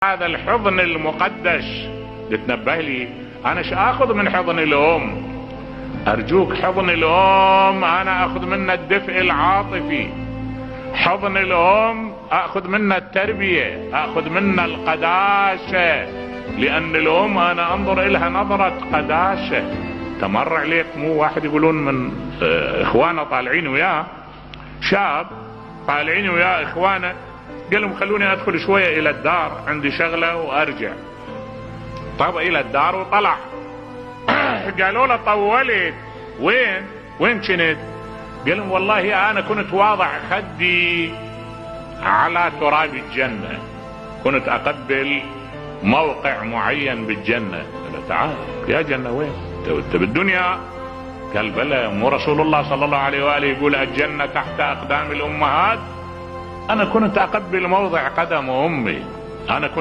هذا الحضن المقدس تتنبه لي، انا اخذ من حضن الام؟ ارجوك حضن الام انا اخذ منه الدفء العاطفي، حضن الام اخذ منه التربية، اخذ منه القداسة، لان الام انا انظر الها نظرة قداسة. تمر عليك مو واحد يقولون من اخوانه طالعين وياه، شاب طالعين وياه اخوانه، قال لهم خلوني ادخل شوية الى الدار عندي شغلة وارجع. طب الى الدار وطلع. قالوا له طولت، وين كنت؟ قال لهم والله انا كنت واضع خدي على تراب الجنة، كنت اقبل موقع معين بالجنة. قال تعال يا جنة وين انت بالدنيا؟ قال بلى، مو رسول الله صلى الله عليه وآله يقول الجنة تحت اقدام الامهات؟ انا كنت اقبل موضع قدم امي، انا كنت